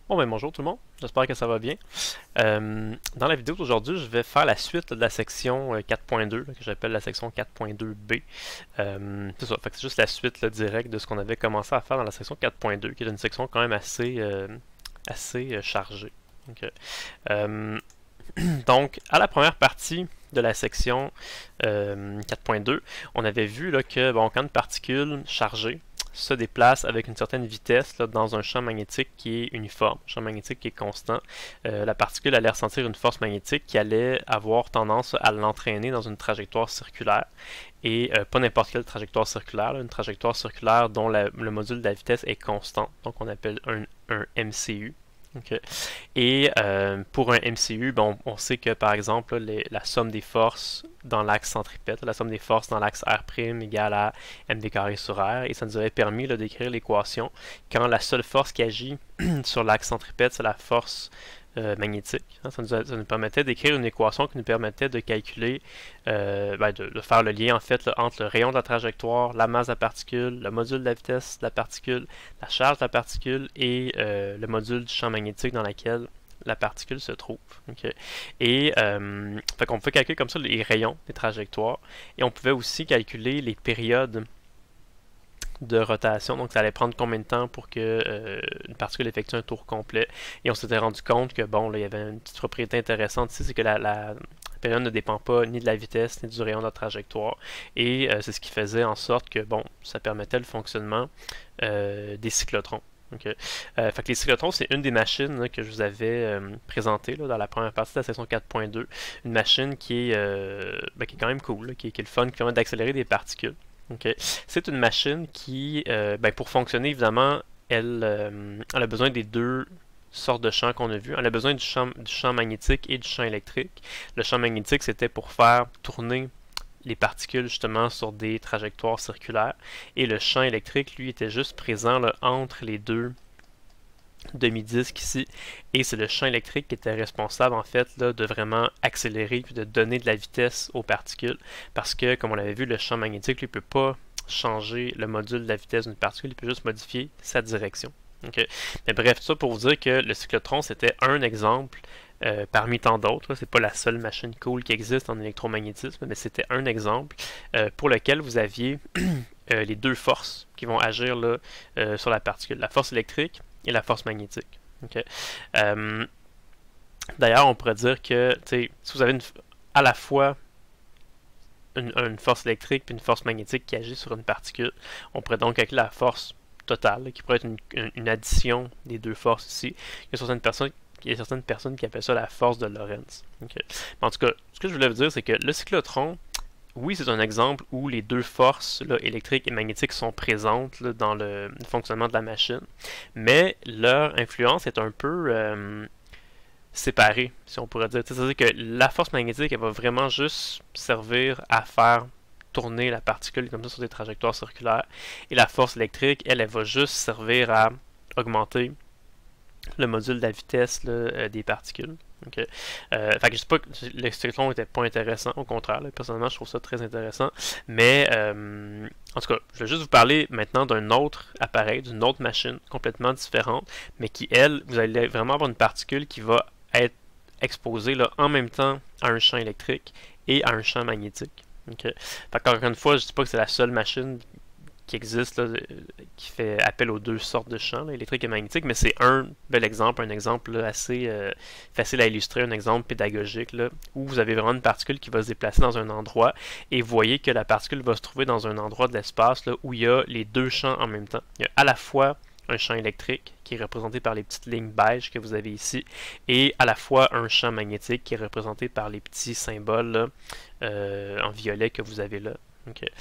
Bon ben bonjour tout le monde, j'espère que ça va bien. Dans la vidéo d'aujourd'hui, je vais faire la suite de la section 4.2, que j'appelle la section 4.2b. C'est ça, fait que c'est juste la suite là, directe de ce qu'on avait commencé à faire dans la section 4.2, qui est une section quand même assez chargée. Donc, euh, donc, à la première partie de la section 4.2, on avait vu là, que bon, quand une particule chargée se déplace avec une certaine vitesse là, dans un champ magnétique qui est uniforme, un champ magnétique qui est constant, la particule allait ressentir une force magnétique qui allait avoir tendance à l'entraîner dans une trajectoire circulaire. Et pas n'importe quelle trajectoire circulaire, là, une trajectoire circulaire dont le module de la vitesse est constant, donc on appelle un MCU. Okay. Et pour un MCU, bon, on sait que par exemple la somme des forces dans l'axe centripète, la somme des forces dans l'axe R' égale à mv carré sur R, et ça nous avait permis d'écrire l'équation quand la seule force qui agit sur l'axe centripète, c'est la force magnétique. Ça nous permettait d'écrire une équation qui nous permettait de calculer, de faire le lien en fait là, entre le rayon de la trajectoire, la masse de la particule, le module de la vitesse de la particule, la charge de la particule et le module du champ magnétique dans lequel la particule se trouve. Okay. Et fait qu'on pouvait calculer comme ça les rayons des trajectoires et on pouvait aussi calculer les périodes de rotation, donc ça allait prendre combien de temps pour que une particule effectue un tour complet. Et on s'était rendu compte que bon, là, il y avait une petite propriété intéressante ici, c'est que la période ne dépend pas ni de la vitesse ni du rayon de la trajectoire. Et c'est ce qui faisait en sorte que bon, ça permettait le fonctionnement des cyclotrons. Okay. Fait que les cyclotrons, c'est une des machines là, que je vous avais présentées dans la première partie de la section 4.2. Une machine qui est quand même cool, là, qui est le fun, qui permet d'accélérer des particules. Okay. C'est une machine qui, pour fonctionner, évidemment, elle a besoin des deux sortes de champs qu'on a vus. Elle a besoin du champ magnétique et du champ électrique. Le champ magnétique, c'était pour faire tourner les particules justement sur des trajectoires circulaires. Et le champ électrique, lui, était juste présent là, entre les deux demi-disque ici, et c'est le champ électrique qui était responsable en fait là, de vraiment accélérer puis de donner de la vitesse aux particules, parce que comme on l'avait vu, le champ magnétique lui peut pas changer le module de la vitesse d'une particule, il peut juste modifier sa direction. Okay. Mais bref, tout ça pour vous dire que le cyclotron c'était un exemple parmi tant d'autres. C'est pas la seule machine cool qui existe en électromagnétisme, mais c'était un exemple pour lequel vous aviez les deux forces qui vont agir là, sur la particule, la force électrique et la force magnétique. Okay. D'ailleurs, on pourrait dire que si vous avez à la fois une force électrique et une force magnétique qui agit sur une particule, on pourrait donc calculer la force totale, qui pourrait être une addition des deux forces ici. Il y a certaines personnes qui appellent ça la force de Lorentz. Okay. En tout cas, ce que je voulais vous dire, c'est que le cyclotron, oui, c'est un exemple où les deux forces là, électriques et magnétiques sont présentes là, dans le fonctionnement de la machine, mais leur influence est un peu séparée, si on pourrait dire. C'est-à-dire que la force magnétique, elle va vraiment juste servir à faire tourner la particule comme ça sur des trajectoires circulaires, et la force électrique, elle va juste servir à augmenter le module de la vitesse là, des particules. Okay. Fait que je sais pas que le cyclotron était pas intéressant, au contraire, là, personnellement je trouve ça très intéressant, mais en tout cas, je vais juste vous parler maintenant d'un autre appareil, d'une autre machine complètement différente, mais qui, elle, vous allez vraiment avoir une particule qui va être exposée là, en même temps à un champ électrique et à un champ magnétique. Okay. Fait qu'encore une fois, je dis pas que c'est la seule machine qui existe, là, qui fait appel aux deux sortes de champs, là, électrique et magnétique, mais c'est un bel exemple, un exemple là, assez facile à illustrer, un exemple pédagogique, là, où vous avez vraiment une particule qui va se déplacer dans un endroit, et vous voyez que la particule va se trouver dans un endroit de l'espace là, où il y a les deux champs en même temps. Il y a à la fois un champ électrique, qui est représenté par les petites lignes beige que vous avez ici, et à la fois un champ magnétique, qui est représenté par les petits symboles là, en violet que vous avez là. Okay.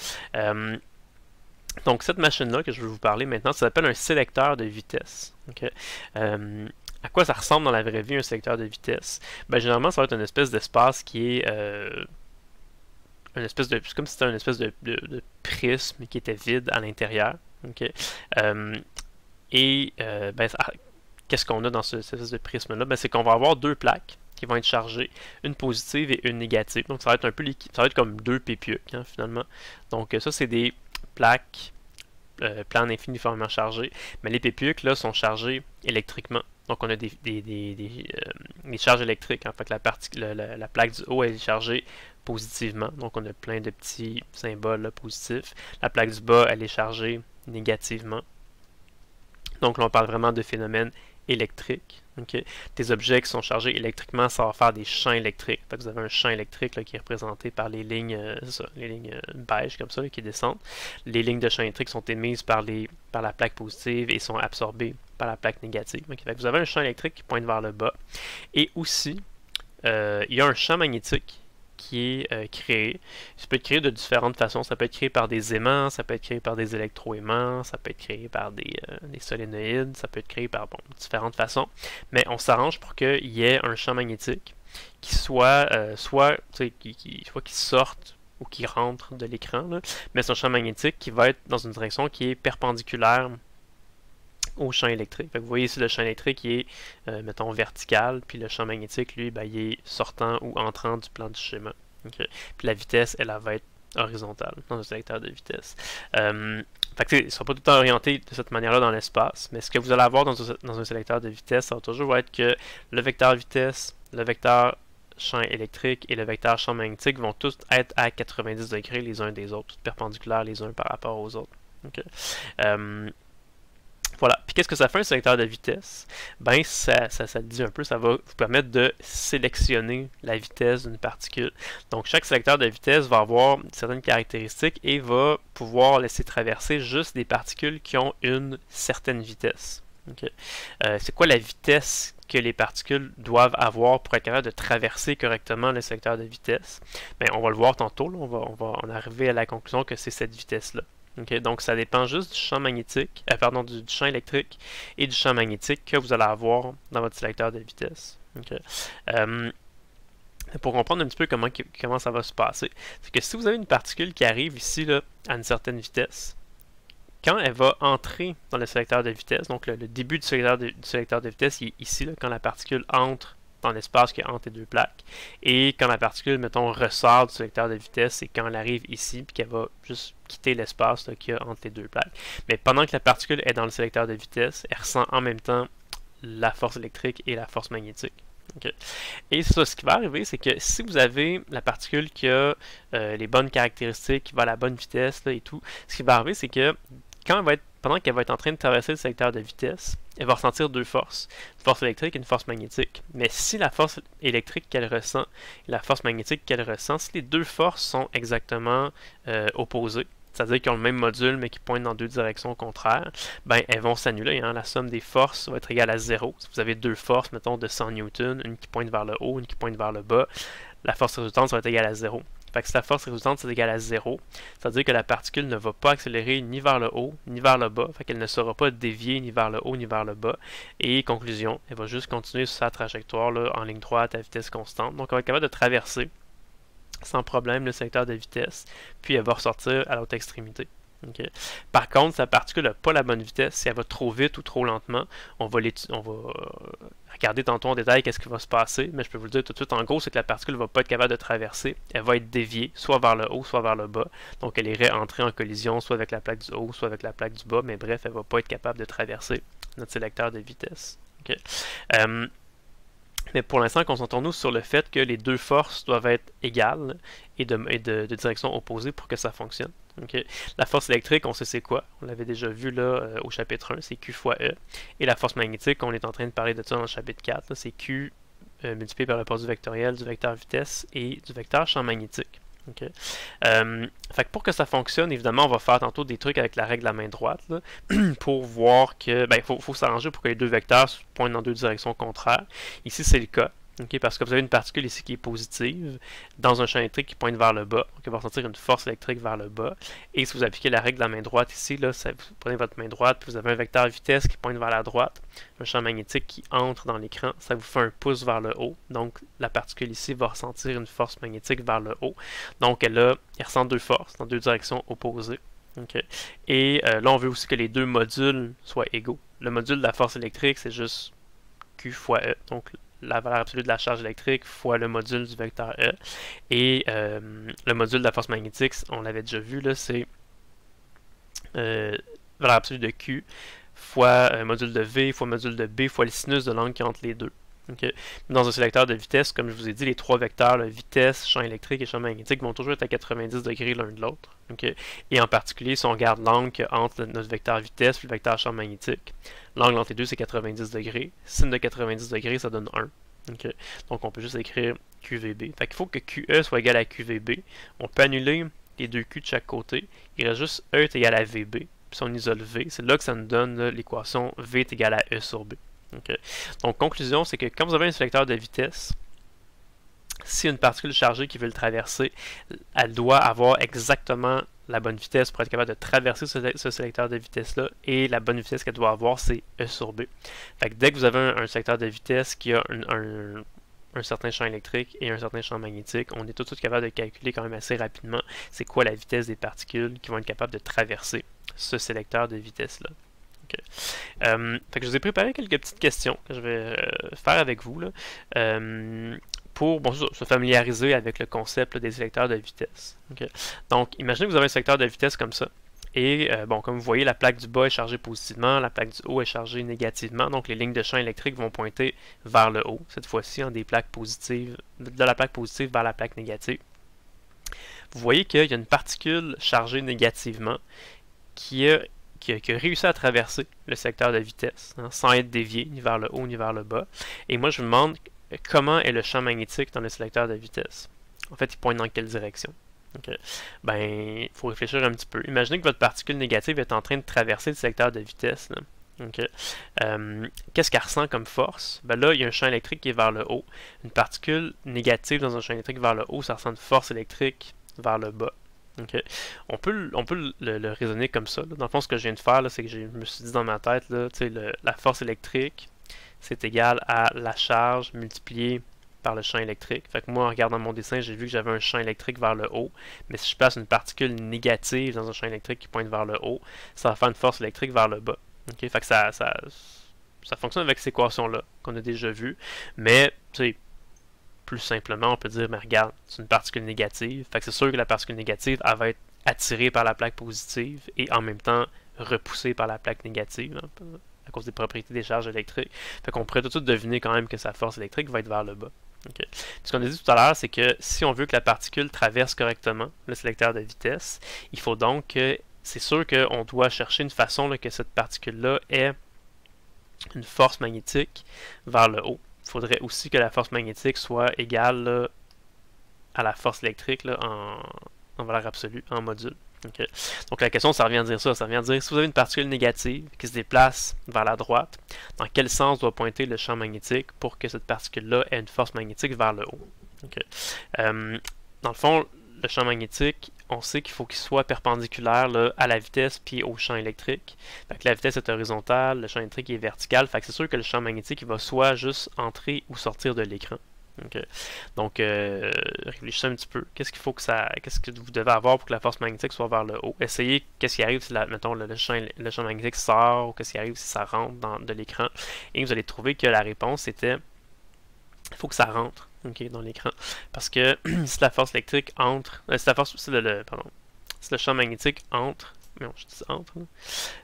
Donc cette machine-là que je vais vous parler maintenant, ça s'appelle un sélecteur de vitesse. Okay. À quoi ça ressemble dans la vraie vie un sélecteur de vitesse? Ben, généralement, ça va être une espèce d'espace qui est c'est comme si c'était une espèce de prisme qui était vide à l'intérieur. Okay. Qu'est-ce qu'on a dans cette espèce de prisme-là? Ben, c'est qu'on va avoir deux plaques qui vont être chargées, une positive et une négative. Donc ça va être un peu ça va être comme deux PPE finalement. Donc ça, c'est des plaques plans infiniformément chargés, mais les PPUC là sont chargés électriquement. Donc on a des charges électriques. En fait, la plaque du haut elle est chargée positivement. Donc on a plein de petits symboles là, positifs. La plaque du bas, elle est chargée négativement. Donc là, on parle vraiment de phénomènes électriques. Okay? Des objets qui sont chargés électriquement, ça va faire des champs électriques. Fait que vous avez un champ électrique là, qui est représenté par les lignes, beige comme ça là, qui descendent. Les lignes de champ électrique sont émises par la plaque positive et sont absorbées par la plaque négative. Okay? Fait que vous avez un champ électrique qui pointe vers le bas. Et aussi, il y a un champ magnétique qui est créé. Ça peut être créé de différentes façons. Ça peut être créé par des aimants, ça peut être créé par des électroaimants, ça peut être créé par des solénoïdes, ça peut être créé par différentes façons. Mais on s'arrange pour qu'il y ait un champ magnétique qui soit qui sorte ou qui rentre de l'écran, mais c'est un champ magnétique qui va être dans une direction qui est perpendiculaire au champ électrique. Fait que vous voyez ici le champ électrique qui est, mettons, vertical, puis le champ magnétique, lui, ben, il est sortant ou entrant du plan du schéma. Okay. Puis la vitesse, elle va être horizontale dans un sélecteur de vitesse. Fait que, ils ne sont pas tout le temps orientés de cette manière-là dans l'espace, mais ce que vous allez avoir dans un sélecteur de vitesse, ça va toujours être que le vecteur vitesse, le vecteur champ électrique et le vecteur champ magnétique vont tous être à 90 degrés les uns des autres, perpendiculaires les uns par rapport aux autres. Okay. Voilà. Puis qu'est-ce que ça fait un sélecteur de vitesse? Ben, ça le dit un peu, ça va vous permettre de sélectionner la vitesse d'une particule. Donc, chaque sélecteur de vitesse va avoir certaines caractéristiques et va pouvoir laisser traverser juste des particules qui ont une certaine vitesse. Okay. C'est quoi la vitesse que les particules doivent avoir pour être capable de traverser correctement le sélecteur de vitesse? Ben, on va le voir tantôt, là, on va en arriver à la conclusion que c'est cette vitesse-là. Okay, donc ça dépend juste du champ magnétique, du champ électrique et du champ magnétique que vous allez avoir dans votre sélecteur de vitesse. Okay. Pour comprendre un petit peu comment ça va se passer, c'est que si vous avez une particule qui arrive ici là, à une certaine vitesse, quand elle va entrer dans le sélecteur de vitesse, donc le début du sélecteur de vitesse il est ici, là, quand la particule entre dans l'espace qui est entre les deux plaques. Et quand la particule, mettons, ressort du sélecteur de vitesse, c'est quand elle arrive ici, puis qu'elle va juste quitter l'espace qu'il y a entre les deux plaques. Mais pendant que la particule est dans le sélecteur de vitesse, elle ressent en même temps la force électrique et la force magnétique. Okay. Et ça, ce qui va arriver, c'est que si vous avez la particule qui a les bonnes caractéristiques, qui va à la bonne vitesse là, et tout, ce qui va arriver, c'est que pendant qu'elle va être en train de traverser le sélecteur de vitesse, elle va ressentir deux forces, une force électrique et une force magnétique. Mais si la force électrique qu'elle ressent et la force magnétique qu'elle ressent, si les deux forces sont exactement opposées, c'est-à-dire qu'ils ont le même module mais qui pointent dans deux directions contraires, ben elles vont s'annuler. Hein? La somme des forces va être égale à 0. Si vous avez deux forces, mettons de 100 newtons, une qui pointe vers le haut, une qui pointe vers le bas, la force résultante va être égale à 0. Fait que si la force résultante est égale à 0, c'est-à-dire que la particule ne va pas accélérer ni vers le haut, ni vers le bas, fait qu'elle ne sera pas déviée ni vers le haut, ni vers le bas. Et conclusion, elle va juste continuer sur sa trajectoire là, en ligne droite à vitesse constante. Donc elle va être capable de traverser sans problème le sélecteur de vitesse, puis elle va ressortir à l'autre extrémité. Okay. Par contre, si la particule n'a pas la bonne vitesse, si elle va trop vite ou trop lentement, on va regarder tantôt en détail qu'est-ce qui va se passer, mais je peux vous le dire tout de suite, en gros, c'est que la particule ne va pas être capable de traverser, elle va être déviée, soit vers le haut, soit vers le bas, donc elle irait entrer en collision soit avec la plaque du haut, soit avec la plaque du bas, mais bref, elle ne va pas être capable de traverser notre sélecteur de vitesse. Okay. Mais pour l'instant, concentrons-nous sur le fait que les deux forces doivent être égales et de direction opposée pour que ça fonctionne. Okay. La force électrique, on sait c'est quoi. On l'avait déjà vu là au chapitre 1, c'est Q fois E. Et la force magnétique, on est en train de parler de ça dans le chapitre 4, c'est Q multiplié par le produit vectoriel du vecteur vitesse et du vecteur champ magnétique. Okay. Fait que pour que ça fonctionne, évidemment, on va faire tantôt des trucs avec la règle de la main droite là, pour voir que faut s'arranger pour que les deux vecteurs pointent dans deux directions contraires. Ici, c'est le cas. Okay, parce que vous avez une particule ici qui est positive dans un champ électrique qui pointe vers le bas. Donc, elle va ressentir une force électrique vers le bas. Et si vous appliquez la règle de la main droite ici, là, vous prenez votre main droite, puis vous avez un vecteur vitesse qui pointe vers la droite, un champ magnétique qui entre dans l'écran, ça vous fait un pouce vers le haut. Donc, la particule ici va ressentir une force magnétique vers le haut. Donc, elle ressent deux forces dans deux directions opposées. Okay. Et là, on veut aussi que les deux modules soient égaux. Le module de la force électrique, c'est juste Q fois E. Donc, la valeur absolue de la charge électrique fois le module du vecteur E. Et le module de la force magnétique, on l'avait déjà vu, là, c'est valeur absolue de Q fois module de V, fois module de B, fois le sinus de l'angle qui est entre les deux. Okay. Dans un sélecteur de vitesse, comme je vous ai dit, les trois vecteurs, là, vitesse, champ électrique et champ magnétique, vont toujours être à 90 degrés l'un de l'autre. Okay. Et en particulier, si on regarde l'angle entre notre vecteur vitesse et le vecteur champ magnétique, l'angle entre les deux, c'est 90 degrés. Sin de 90 degrés, ça donne 1. Okay. Donc, on peut juste écrire QVB. Fait qu'il faut que QE soit égal à QVB. On peut annuler les deux Q de chaque côté. Il reste juste E est égal à VB. Puis si on isole V, c'est là que ça nous donne l'équation V est égal à E sur B. Okay. Donc, conclusion, c'est que quand vous avez un sélecteur de vitesse, si une particule chargée qui veut le traverser, elle doit avoir exactement la bonne vitesse pour être capable de traverser ce sélecteur de vitesse-là, et la bonne vitesse qu'elle doit avoir, c'est E sur B. Fait que dès que vous avez un sélecteur de vitesse qui a un certain champ électrique et un certain champ magnétique, on est tout de suite capable de calculer quand même assez rapidement c'est quoi la vitesse des particules qui vont être capables de traverser ce sélecteur de vitesse-là. Okay. Fait que je vous ai préparé quelques petites questions que je vais faire avec vous là, pour se familiariser avec le concept là, des sélecteurs de vitesse. Okay. Donc, imaginez que vous avez un sélecteur de vitesse comme ça. Et comme vous voyez, la plaque du bas est chargée positivement, la plaque du haut est chargée négativement. Donc, les lignes de champ électrique vont pointer vers le haut, cette fois-ci en des plaques positives, de la plaque positive vers la plaque négative. Vous voyez qu'il y a une particule chargée négativement qui a réussi à traverser le secteur de vitesse, sans être dévié ni vers le haut ni vers le bas. Et moi, je me demande comment est le champ magnétique dans le sélecteur de vitesse. En fait, il pointe dans quelle direction? Okay. Ben, il faut réfléchir un petit peu. Imaginez que votre particule négative est en train de traverser le secteur de vitesse. Okay. Qu'est-ce qu'elle ressent comme force? Ben là, il y a un champ électrique qui est vers le haut. Une particule négative dans un champ électrique vers le haut, ça ressent une force électrique vers le bas. Okay. On peut le raisonner comme ça. Là. Dans le fond, ce que je viens de faire, c'est que je me suis dit dans ma tête, là, la force électrique, c'est égal à la charge multipliée par le champ électrique. Fait que moi, en regardant mon dessin, j'ai vu que j'avais un champ électrique vers le haut. Mais si je place une particule négative dans un champ électrique qui pointe vers le haut, ça va faire une force électrique vers le bas. Okay. Fait que ça fonctionne avec cette équation-là qu'on a déjà vue. Mais, tu sais, plus simplement, on peut dire, mais regarde, c'est une particule négative. Fait que c'est sûr que la particule négative, elle va être attirée par la plaque positive et en même temps repoussée par la plaque négative, hein, à cause des propriétés des charges électriques. Fait qu'on pourrait tout de suite deviner quand même que sa force électrique va être vers le bas. Okay. Ce qu'on a dit tout à l'heure, c'est que si on veut que la particule traverse correctement le sélecteur de vitesse, il faut donc que, c'est sûr qu'on doit chercher une façon là, que cette particule-là ait une force magnétique vers le haut. Il faudrait aussi que la force magnétique soit égale là, à la force électrique là, en valeur absolue, en module. Okay. Donc la question, ça revient à dire ça. Ça revient à dire, si vous avez une particule négative qui se déplace vers la droite, dans quel sens doit pointer le champ magnétique pour que cette particule-là ait une force magnétique vers le haut? Okay. Dans le fond, le champ magnétique, on sait qu'il faut qu'il soit perpendiculaire là, à la vitesse puis au champ électrique. Fait que la vitesse est horizontale, le champ électrique est vertical. Fait que c'est sûr que le champ magnétique il va soit juste entrer ou sortir de l'écran. Okay. Donc, réfléchissez un petit peu. Qu'est-ce que vous devez avoir pour que la force magnétique soit vers le haut? Essayez qu'est-ce qui arrive si, mettons, le champ magnétique sort ou qu'est-ce qui arrive si ça rentre de l'écran. Et vous allez trouver que la réponse était il faut que ça rentre dans l'écran. Parce que si la force électrique entre, si le champ magnétique entre, non, je dis entre,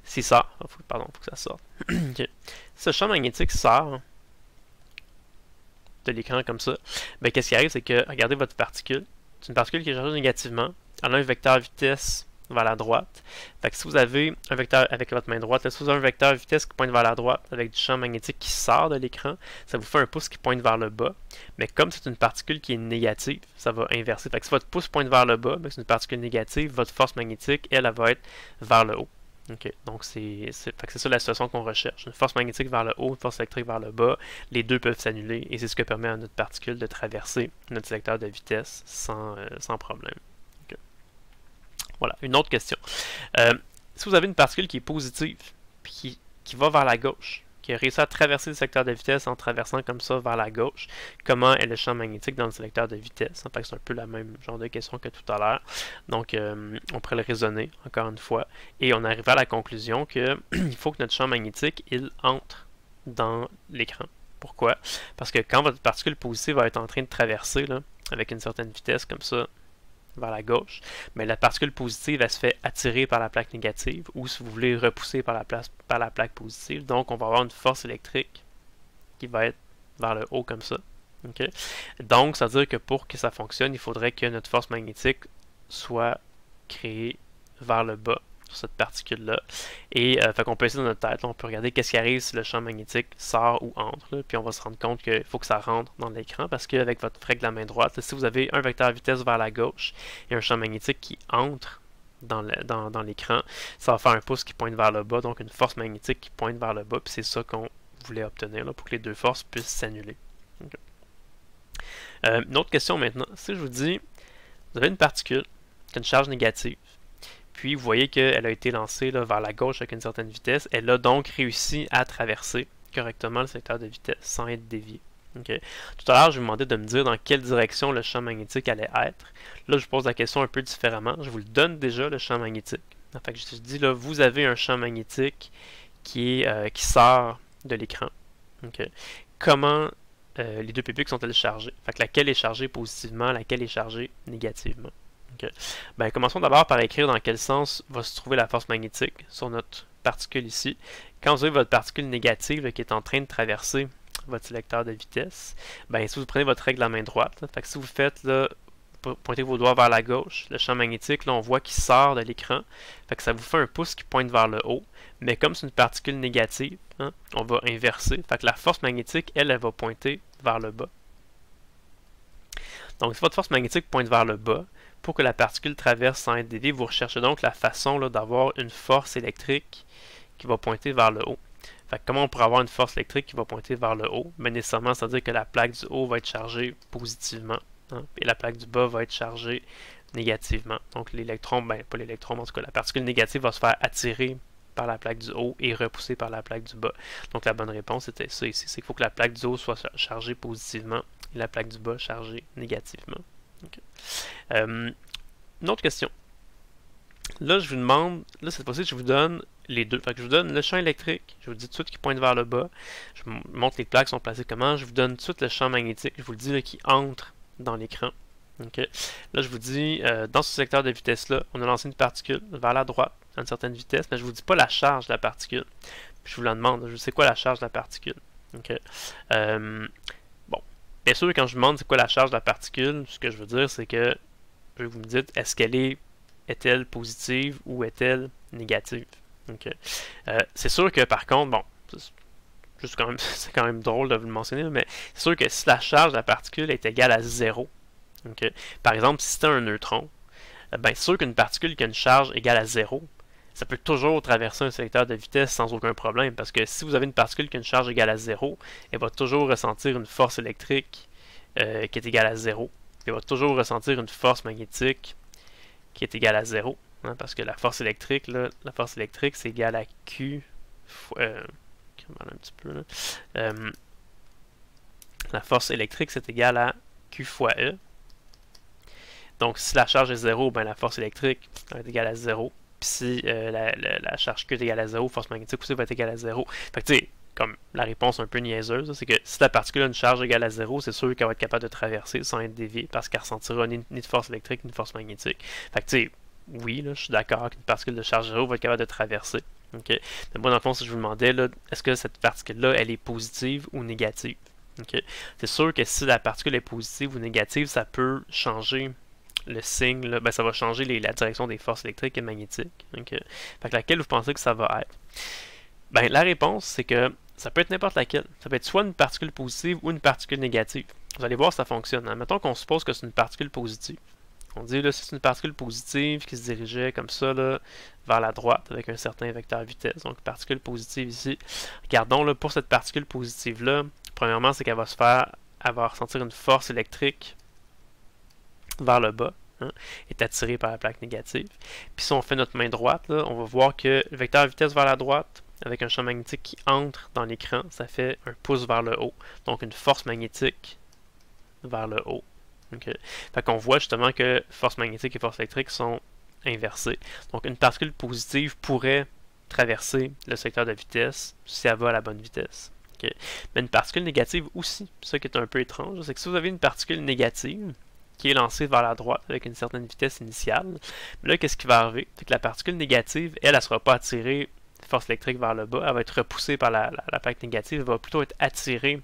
s'il sort, faut que ça sorte. Okay. Si le champ magnétique sort de l'écran comme ça, ben, qu'est-ce qui arrive, c'est que, regardez votre particule. C'est une particule qui est chargée négativement. Elle a un vecteur vitesse vers la droite. Fait que si vous avez un vecteur avec votre main droite, là, si vous avez un vecteur vitesse qui pointe vers la droite avec du champ magnétique qui sort de l'écran, ça vous fait un pouce qui pointe vers le bas. Mais comme c'est une particule qui est négative, ça va inverser. Fait que si votre pouce pointe vers le bas, ben, c'est une particule négative, votre force magnétique, elle va être vers le haut. Okay. Donc, c'est ça la situation qu'on recherche. Une force magnétique vers le haut, une force électrique vers le bas. Les deux peuvent s'annuler et c'est ce qui permet à notre particule de traverser notre sélecteur de vitesse sans problème. Okay. Voilà, une autre question. Si vous avez une particule qui est positive, puis qui va vers la gauche, qui a réussi à traverser le secteur de vitesse en traversant comme ça vers la gauche, comment est le champ magnétique dans le sélecteur de vitesse? En fait, c'est un peu la même genre de question que tout à l'heure. Donc, on pourrait le raisonner, encore une fois, et on arrive à la conclusion qu'il faut que notre champ magnétique, il entre dans l'écran. Pourquoi? Parce que quand votre particule positive va être en train de traverser, là, avec une certaine vitesse, comme ça, vers la gauche, mais la particule positive, elle se fait attirer par la plaque négative, ou si vous voulez, repousser par la plaque positive. Donc, on va avoir une force électrique qui va être vers le haut comme ça. Okay? Donc, ça veut dire que pour que ça fonctionne, il faudrait que notre force magnétique soit créée vers le bas sur cette particule-là. Et fait qu'on peut essayer dans notre tête, là, on peut regarder qu'est-ce qui arrive si le champ magnétique sort ou entre. Là, puis on va se rendre compte qu'il faut que ça rentre dans l'écran parce qu'avec votre règle de la main droite, là, si vous avez un vecteur vitesse vers la gauche et un champ magnétique qui entre dans l'écran, ça va faire un pouce qui pointe vers le bas, donc une force magnétique qui pointe vers le bas. Puis c'est ça qu'on voulait obtenir là, pour que les deux forces puissent s'annuler. Okay. Une autre question maintenant. Si je vous dis, vous avez une particule qui a une charge négative, puis vous voyez qu'elle a été lancée là, vers la gauche avec une certaine vitesse, elle a donc réussi à traverser correctement le secteur de vitesse sans être déviée. Okay. Tout à l'heure, je vous demandais de me dire dans quelle direction le champ magnétique allait être. Là, je vous pose la question un peu différemment. Je vous le donne déjà, le champ magnétique. Fait que je te dis, là, vous avez un champ magnétique qui sort de l'écran. Okay. Comment les deux pupiques sont-elles chargées? Fait que laquelle est chargée positivement, laquelle est chargée négativement? Okay. Ben, commençons d'abord par écrire dans quel sens va se trouver la force magnétique sur notre particule ici. Quand vous avez votre particule négative là, qui est en train de traverser votre sélecteur de vitesse, ben, si vous prenez votre règle à main droite, là, fait que si vous faites là, pointez vos doigts vers la gauche, le champ magnétique, là, on voit qu'il sort de l'écran. Fait que ça vous fait un pouce qui pointe vers le haut. Mais comme c'est une particule négative, hein, on va inverser. Fait que la force magnétique, elle va pointer vers le bas. Donc, si votre force magnétique pointe vers le bas, pour que la particule traverse sans être déviée, vous recherchez donc la façon d'avoir une force électrique qui va pointer vers le haut. Fait que comment on pourrait avoir une force électrique qui va pointer vers le haut? Ben, nécessairement, c'est-à-dire que la plaque du haut va être chargée positivement. Hein, et la plaque du bas va être chargée négativement. Donc l'électron, ben pas l'électron, mais en tout cas la particule négative va se faire attirer par la plaque du haut et repousser par la plaque du bas. Donc la bonne réponse c'était ça ici, c'est qu'il faut que la plaque du haut soit chargée positivement et la plaque du bas chargée négativement. Okay. Une autre question. Là je vous demande, là cette fois-ci je vous donne les deux. Fait que je vous donne le champ électrique, je vous dis tout de suite qui pointe vers le bas. Je vous montre les plaques sont placées comment. Je vous donne tout de suite le champ magnétique, je vous le dis là, qui entre dans l'écran. Okay. Là, je vous dis, dans ce secteur de vitesse-là, on a lancé une particule vers la droite à une certaine vitesse, mais je ne vous dis pas la charge de la particule. Puis je vous la demande, je sais quoi la charge de la particule. Okay. Bon, bien sûr, quand je vous demande c'est quoi la charge de la particule, ce que je veux dire, c'est que je veux que vous me dites, est-ce qu'elle est-elle positive ou est-elle négative? Okay. C'est sûr que par contre, bon, c'est quand même drôle de vous le mentionner, mais c'est sûr que si la charge de la particule est égale à 0, okay, par exemple, si c'était un neutron, ben, c'est sûr qu'une particule qui a une charge égale à 0, ça peut toujours traverser un sélecteur de vitesse sans aucun problème, parce que si vous avez une particule qui a une charge égale à 0, elle va toujours ressentir une force électrique qui est égale à 0. Elle va toujours ressentir une force magnétique qui est égale à 0, hein, parce que la force électrique, c'est égal à Q fois... un petit peu, là. La force électrique, c'est égal à Q fois E. Donc, si la charge est 0, ben, la force électrique va être égale à 0. Puis si la charge Q est égale à 0, la force magnétique aussi va être égale à 0. Fait que, tu sais, comme la réponse un peu niaiseuse, c'est que si la particule a une charge égale à 0, c'est sûr qu'elle va être capable de traverser sans être déviée parce qu'elle ne ressentira ni de force électrique ni de force magnétique. Fait que, tu sais, oui, là, je suis d'accord qu'une particule de charge 0 va être capable de traverser. Okay. Mais moi, dans le fond, si je vous demandais, est-ce que cette particule-là, elle est positive ou négative? Okay. C'est sûr que si la particule est positive ou négative, ça peut changer le signe, là, ben, ça va changer la direction des forces électriques et magnétiques. Okay. Fait que laquelle vous pensez que ça va être? Ben, la réponse, c'est que ça peut être n'importe laquelle. Ça peut être soit une particule positive ou une particule négative. Vous allez voir si ça fonctionne. Hein. Mettons qu'on suppose que c'est une particule positive. On dit là, c'est une particule positive qui se dirigeait comme ça là, vers la droite avec un certain vecteur vitesse. Donc, particule positive ici. Regardons là, pour cette particule positive-là, premièrement, c'est qu'elle va elle va ressentir une force électrique vers le bas, hein, est attirée par la plaque négative. Puis si on fait notre main droite, là, on va voir que le vecteur vitesse vers la droite, avec un champ magnétique qui entre dans l'écran, ça fait un pouce vers le haut. Donc, une force magnétique vers le haut. Okay. Fait qu'on voit justement que force magnétique et force électrique sont inversées. Donc une particule positive pourrait traverser le secteur de vitesse si elle va à la bonne vitesse. Okay. Mais une particule négative aussi, ça qui est un peu étrange, c'est que si vous avez une particule négative qui est lancée vers la droite avec une certaine vitesse initiale. Mais là, qu'est-ce qui va arriver? C'est que la particule négative, elle ne sera pas attirée force électrique vers le bas, elle va être repoussée par la plaque négative, elle va plutôt être attirée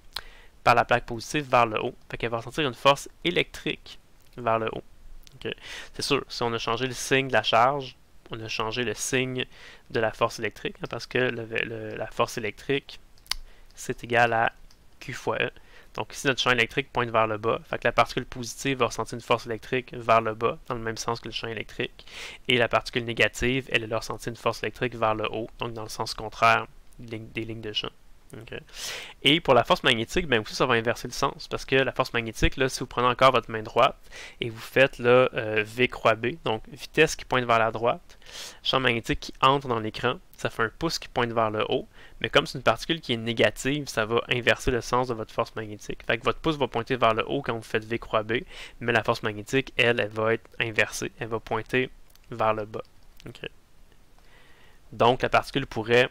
par la plaque positive vers le haut. Fait qu'elle va ressentir une force électrique vers le haut. Okay. C'est sûr, si on a changé le signe de la charge, on a changé le signe de la force électrique, hein, parce que la force électrique, c'est égal à Q fois E. Donc ici, notre champ électrique pointe vers le bas. Fait que la particule positive va ressentir une force électrique vers le bas, dans le même sens que le champ électrique. Et la particule négative, elle a ressenti une force électrique vers le haut, donc dans le sens contraire des lignes de champ. Okay. Et pour la force magnétique, ben aussi ça va inverser le sens, parce que la force magnétique, là, si vous prenez encore votre main droite et vous faites là, V croix B, donc vitesse qui pointe vers la droite, champ magnétique qui entre dans l'écran, ça fait un pouce qui pointe vers le haut, mais comme c'est une particule qui est négative, ça va inverser le sens de votre force magnétique. Fait que votre pouce va pointer vers le haut quand vous faites V croix B, mais la force magnétique, elle va être inversée, elle va pointer vers le bas. Okay. Donc la particule pourrait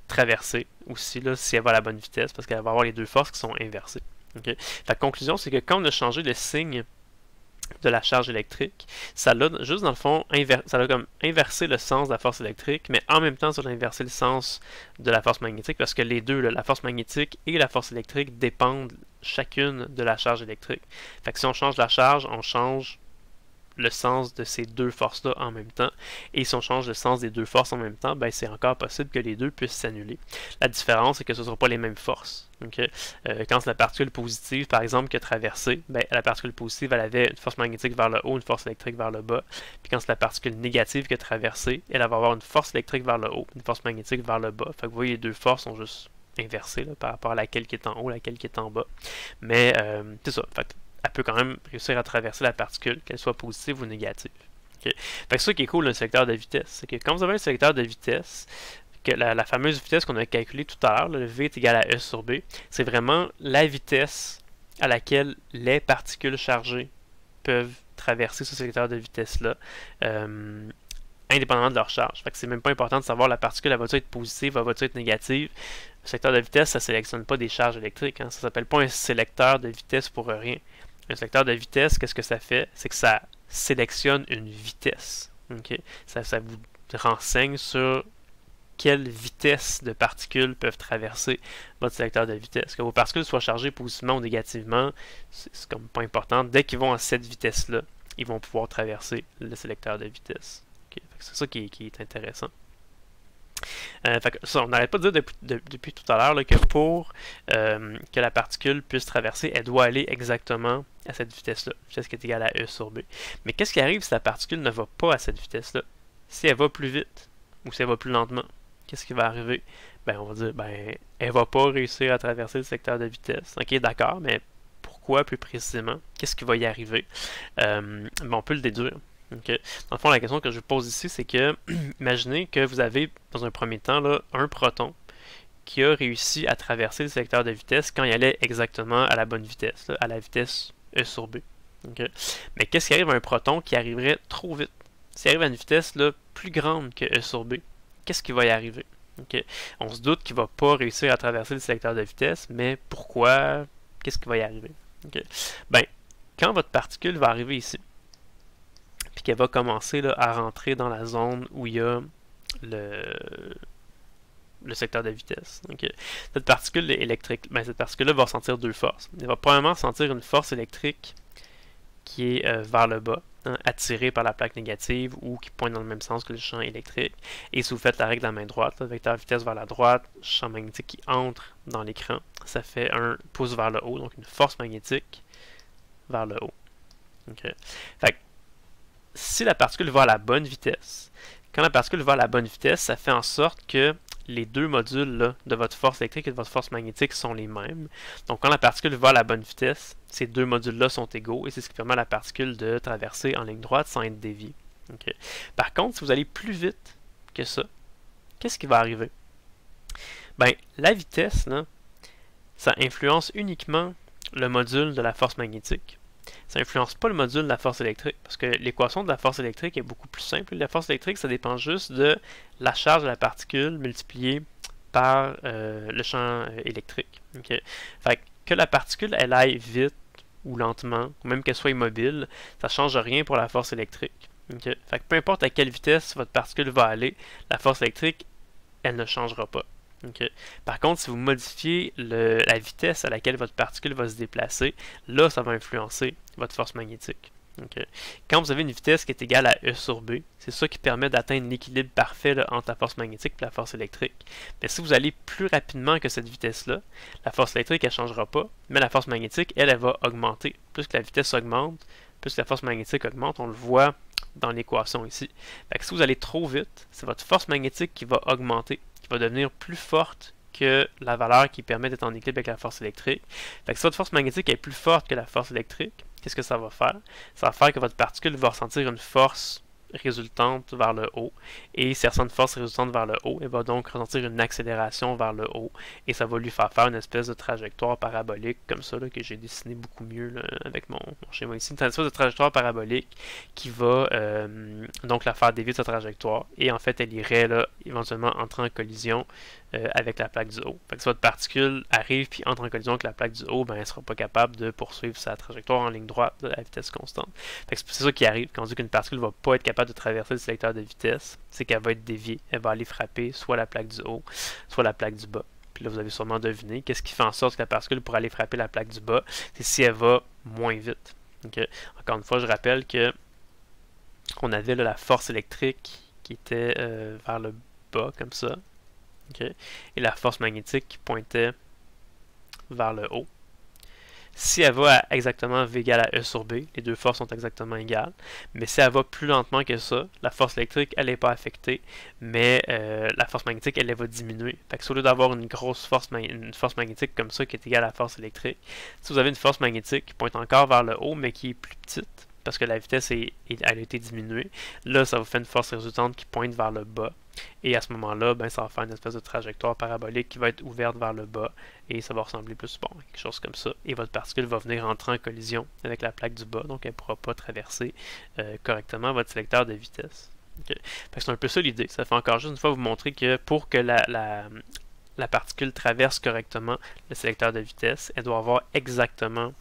traverser aussi, là, si elle va à la bonne vitesse, parce qu'elle va avoir les deux forces qui sont inversées. Okay? La conclusion, c'est que quand on a changé le signe de la charge électrique, ça l'a juste dans le fond, ça a comme inversé le sens de la force électrique, mais en même temps, ça a inversé le sens de la force magnétique, parce que les deux, là, la force magnétique et la force électrique, dépendent chacune de la charge électrique. Fait que si on change la charge, on change le sens de ces deux forces-là en même temps. Et si on change le sens des deux forces en même temps, ben c'est encore possible que les deux puissent s'annuler. La différence, c'est que ce ne seront pas les mêmes forces. Okay? Quand c'est la particule positive, par exemple, qui a traversé, ben, la particule positive, elle avait une force magnétique vers le haut, une force électrique vers le bas. Puis quand c'est la particule négative qui a traversé, elle va avoir une force électrique vers le haut, une force magnétique vers le bas. Fait que vous voyez, les deux forces sont juste inversées là, par rapport à laquelle qui est en haut, laquelle qui est en bas. Mais c'est ça. Fait que elle peut quand même réussir à traverser la particule, qu'elle soit positive ou négative. Okay. Fait que ça qui est cool, le sélecteur de vitesse, c'est que quand vous avez un sélecteur de vitesse, que la fameuse vitesse qu'on a calculée tout à l'heure, le V est égal à E sur B, c'est vraiment la vitesse à laquelle les particules chargées peuvent traverser ce sélecteur de vitesse-là, indépendamment de leur charge. Fait que c'est même pas important de savoir la particule, elle va-t-elle être positive, elle va-t-elle être négative. Le sélecteur de vitesse, ça ne sélectionne pas des charges électriques. Hein. Ça ne s'appelle pas un sélecteur de vitesse pour rien. Un sélecteur de vitesse, qu'est-ce que ça fait? C'est que ça sélectionne une vitesse. Okay? Ça vous renseigne sur quelle vitesse de particules peuvent traverser votre sélecteur de vitesse. Que vos particules soient chargées positivement ou négativement, c'est comme pas important. Dès qu'ils vont à cette vitesse-là, ils vont pouvoir traverser le sélecteur de vitesse. Okay? C'est ça qui est intéressant. Fait que ça, on n'arrête pas de dire depuis tout à l'heure que pour que la particule puisse traverser, elle doit aller exactement à cette vitesse-là, vitesse qui est égale à E sur B. Mais qu'est-ce qui arrive si la particule ne va pas à cette vitesse-là? Si elle va plus vite ou si elle va plus lentement, qu'est-ce qui va arriver? Ben, on va dire, ben, elle ne va pas réussir à traverser le secteur de vitesse. Ok, d'accord, mais pourquoi plus précisément? Qu'est-ce qui va y arriver? Ben, on peut le déduire. Okay. Dans le fond, la question que je vous pose ici, c'est que, imaginez que vous avez, dans un premier temps, là, un proton qui a réussi à traverser le sélecteur de vitesse quand il allait exactement à la bonne vitesse, là, à la vitesse E sur B. Okay. Mais qu'est-ce qui arrive à un proton qui arriverait trop vite? S'il arrive à une vitesse là, plus grande que E sur B, qu'est-ce qui va y arriver? Okay. On se doute qu'il ne va pas réussir à traverser le sélecteur de vitesse, mais pourquoi? Qu'est-ce qui va y arriver? Okay. Ben, quand votre particule va arriver ici, puis qu'elle va commencer là, à rentrer dans la zone où il y a le secteur de vitesse. Okay. Cette particule électrique, ben, cette particule-là va ressentir deux forces. Elle va probablement sentir une force électrique qui est vers le bas, hein, attirée par la plaque négative ou qui pointe dans le même sens que le champ électrique. Et si vous faites la règle de la main droite, là, vecteur vitesse vers la droite, champ magnétique qui entre dans l'écran, ça fait un pouce vers le haut, donc une force magnétique vers le haut. Okay. Fait que, si la particule va à la bonne vitesse, quand la particule va à la bonne vitesse, ça fait en sorte que les deux modules là, de votre force électrique et de votre force magnétique sont les mêmes. Donc quand la particule va à la bonne vitesse, ces deux modules-là sont égaux et c'est ce qui permet à la particule de traverser en ligne droite sans être déviée. Okay. Par contre, si vous allez plus vite que ça, qu'est-ce qui va arriver? Ben, la vitesse, là, ça influence uniquement le module de la force magnétique. Ça n'influence pas le module de la force électrique, parce que l'équation de la force électrique est beaucoup plus simple. La force électrique, ça dépend juste de la charge de la particule multipliée par le champ électrique. Okay. Fait que la particule, elle aille vite ou lentement, ou même qu'elle soit immobile, ça ne change rien pour la force électrique. Okay? Fait que peu importe à quelle vitesse votre particule va aller, la force électrique, elle ne changera pas. Okay? Par contre, si vous modifiez la vitesse à laquelle votre particule va se déplacer, là, ça va influencer votre force magnétique. Okay? Quand vous avez une vitesse qui est égale à E sur B, c'est ça qui permet d'atteindre l'équilibre parfait là, entre la force magnétique et la force électrique. Mais si vous allez plus rapidement que cette vitesse-là, la force électrique, elle ne changera pas, mais la force magnétique, elle va augmenter. Plus que la vitesse augmente, plus que la force magnétique augmente, on le voit dans l'équation ici. Fait que si vous allez trop vite, c'est votre force magnétique qui va augmenter, qui va devenir plus forte que la valeur qui permet d'être en équilibre avec la force électrique. Fait que si votre force magnétique est plus forte que la force électrique, qu'est-ce que ça va faire? Ça va faire que votre particule va ressentir une force résultante vers le haut, et si elle ressent une force résultante vers le haut, elle va donc ressentir une accélération vers le haut, et ça va lui faire une espèce de trajectoire parabolique, comme ça, là, que j'ai dessiné beaucoup mieux là, avec mon schéma ici, une espèce de trajectoire parabolique qui va donc la faire dévier de sa trajectoire, et en fait, elle irait là, éventuellement entrer en collision avec la plaque du haut. Fait que si votre particule arrive puis entre en collision avec la plaque du haut, ben, elle ne sera pas capable de poursuivre sa trajectoire en ligne droite là, à vitesse constante. C'est ça qui arrive quand on dit qu'une particule ne va pas être capable de traverser le sélecteur de vitesse, c'est qu'elle va être déviée. Elle va aller frapper soit la plaque du haut, soit la plaque du bas. Puis là, vous avez sûrement deviné, qu'est-ce qui fait en sorte que la particule pourrait aller frapper la plaque du bas, c'est si elle va moins vite. Okay? Encore une fois, je rappelle que on avait là, la force électrique qui était vers le bas, comme ça. Okay? Et la force magnétique qui pointait vers le haut. Si elle va à exactement V égale à E sur B, les deux forces sont exactement égales. Mais si elle va plus lentement que ça, la force électrique, elle n'est pas affectée, mais la force magnétique, elle va diminuer. Fait que au lieu d'avoir une grosse force magnétique comme ça qui est égale à la force électrique, si vous avez une force magnétique qui pointe encore vers le haut, mais qui est plus petite, parce que la vitesse elle a été diminuée, là, ça vous fait une force résultante qui pointe vers le bas. Et à ce moment-là, ben, ça va faire une espèce de trajectoire parabolique qui va être ouverte vers le bas et ça va ressembler plus à quelque chose comme ça. Et votre particule va venir entrer en collision avec la plaque du bas, donc elle ne pourra pas traverser correctement votre sélecteur de vitesse. Okay. C'est un peu ça l'idée. Ça fait encore juste une fois vous montrer que pour que la particule traverse correctement le sélecteur de vitesse, elle doit avoir exactement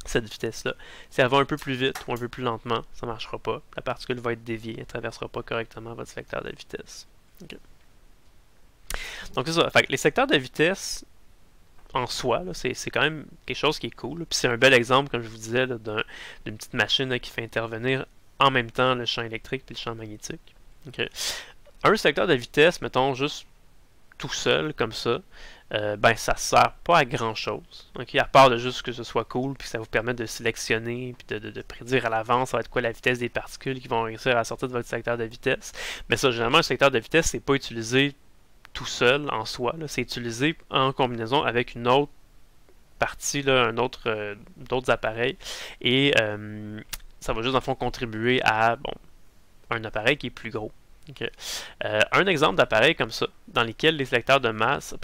cette vitesse-là. Si elle va un peu plus vite ou un peu plus lentement, ça ne marchera pas. La particule va être déviée, elle ne traversera pas correctement votre sélecteur de vitesse. Okay. Donc c'est ça. Fait que les secteurs de vitesse, en soi, c'est quand même quelque chose qui est cool. Puis c'est un bel exemple, comme je vous disais, d'une petite machine là, qui fait intervenir en même temps le champ électrique et le champ magnétique. Okay. Un secteur de vitesse, mettons juste tout seul, comme ça, ben ça sert pas à grand chose. Okay? À part de juste que ce soit cool, puis ça vous permet de sélectionner, puis de prédire à l'avance ça va être quoi la vitesse des particules qui vont réussir à sortir de votre secteur de vitesse. Mais ça, généralement, un secteur de vitesse, c'est pas utilisé tout seul en soi. C'est utilisé en combinaison avec une autre partie, là, d'autres appareils. Et ça va juste, en fond, contribuer à un appareil qui est plus gros. Okay. Un exemple d'appareil comme ça, dans lesquels les sélecteurs de masse,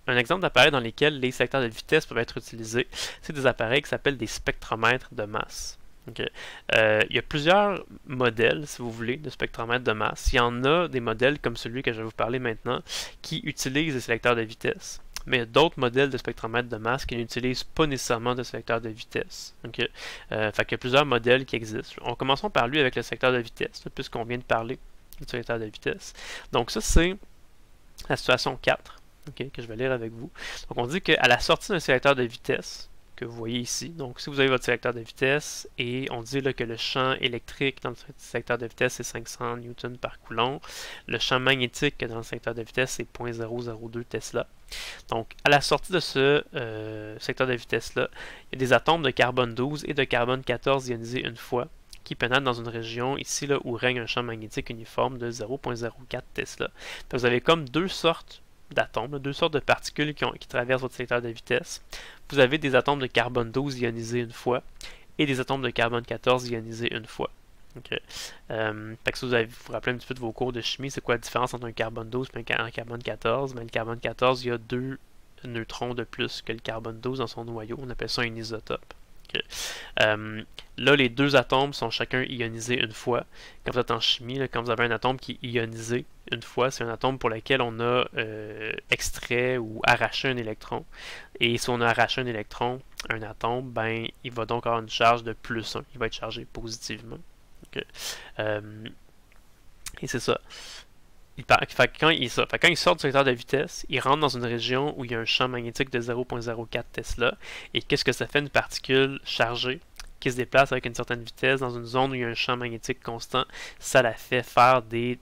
un exemple d'appareil dans lesquels les sélecteurs de vitesse peuvent être utilisés, c'est des appareils qui s'appellent des spectromètres de masse. Okay. Il y a plusieurs modèles, si vous voulez, de spectromètres de masse. Il y en a des modèles comme celui que je vais vous parler maintenant qui utilisent des sélecteurs de vitesse. Mais il y a d'autres modèles de spectromètres de masse qui n'utilisent pas nécessairement de sélecteur de vitesse. Okay? Fait qu'il y a plusieurs modèles qui existent. On commençons par lui avec le sélecteur de vitesse, puisqu'on vient de parler du sélecteur de vitesse. Donc ça, c'est la situation 4, okay, que je vais lire avec vous. Donc on dit qu'à la sortie d'un sélecteur de vitesse, que vous voyez ici, donc si vous avez votre sélecteur de vitesse, et on dit là, que le champ électrique dans le sélecteur de vitesse c'est 500 newtons par coulomb, le champ magnétique dans le sélecteur de vitesse c'est 0.002 Tesla. Donc, à la sortie de ce secteur de vitesse-là, il y a des atomes de carbone 12 et de carbone 14 ionisés une fois qui pénètrent dans une région ici là, où règne un champ magnétique uniforme de 0.04 Tesla. Donc, vous avez comme deux sortes d'atomes, deux sortes de particules qui traversent votre secteur de vitesse. Vous avez des atomes de carbone 12 ionisés une fois et des atomes de carbone 14 ionisés une fois. Okay. Fait que si vous vous rappelez un petit peu de vos cours de chimie, c'est quoi la différence entre un carbone 12 et un carbone 14? Ben, le carbone 14, il y a deux neutrons de plus que le carbone 12 dans son noyau. On appelle ça un isotope. Okay. Là, les deux atomes sont chacun ionisés une fois. Quand vous êtes en chimie, là, quand vous avez un atome qui est ionisé une fois, c'est un atome pour lequel on a extrait ou arraché un électron. Et si on a arraché un électron, un atome, ben, il va donc avoir une charge de plus 1. Il va être chargé positivement. Okay. Et c'est ça. Quand il sort du secteur de vitesse, il rentre dans une région où il y a un champ magnétique de 0,04 Tesla. Et qu'est-ce que ça fait une particule chargée qui se déplace avec une certaine vitesse dans une zone où il y a un champ magnétique constant? Ça la fait faire des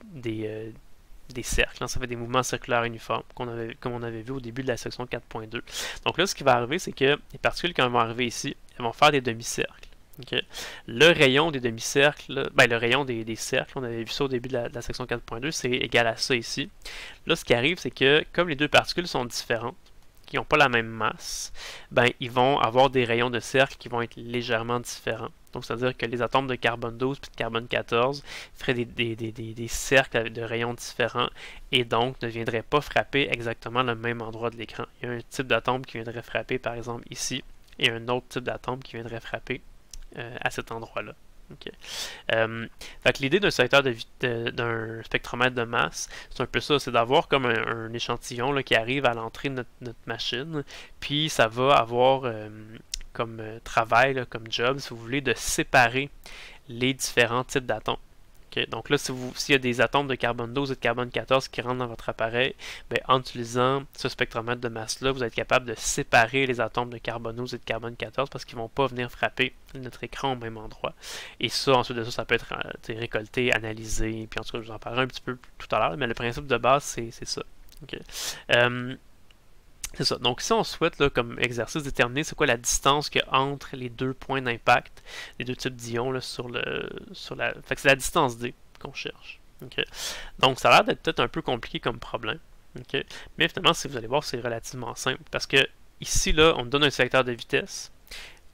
cercles. Ça fait des mouvements circulaires uniformes, comme on avait vu au début de la section 4.2. Donc là, ce qui va arriver, c'est que les particules, quand elles vont arriver ici, elles vont faire des demi-cercles. Okay. Le rayon des demi-cercles, le rayon des cercles, on avait vu ça au début de la section 4.2, c'est égal à ça ici. Là, ce qui arrive, c'est que comme les deux particules sont différentes, qui n'ont pas la même masse, ben, ils vont avoir des rayons de cercle qui vont être légèrement différents. Donc, c'est-à-dire que les atomes de carbone 12 et de carbone 14 feraient des cercles de rayons différents et donc ne viendraient pas frapper exactement le même endroit de l'écran. Il y a un type d'atome qui viendrait frapper, par exemple, ici, et un autre type d'atome qui viendrait frapper à cet endroit-là. Okay. Fait que l'idée d'un secteur d'un spectromètre de masse, c'est un peu ça, c'est d'avoir comme un échantillon là, qui arrive à l'entrée de notre machine, puis ça va avoir comme travail, là, comme job, si vous voulez, de séparer les différents types d'atomes. Okay. Donc là, s'il y a des atomes de carbone 12 et de carbone 14 qui rentrent dans votre appareil, ben, en utilisant ce spectromètre de masse-là, vous êtes capable de séparer les atomes de carbone 12 et de carbone 14 parce qu'ils ne vont pas venir frapper notre écran au même endroit. Et ça, ensuite de ça, ça peut être récolté, analysé, puis en tout cas, je vous en parlerai un petit peu tout à l'heure, mais le principe de base, c'est ça. Okay. C'est ça. Donc, si on souhaite, là, comme exercice, déterminer c'est quoi la distance qu'il y a entre les deux points d'impact, les deux types d'ions sur la. Fait que c'est la distance D qu'on cherche. Okay. Donc, ça a l'air d'être peut-être un peu compliqué comme problème. Okay. Mais finalement, si vous allez voir, c'est relativement simple. Parce que ici, là, on nous donne un secteur de vitesse.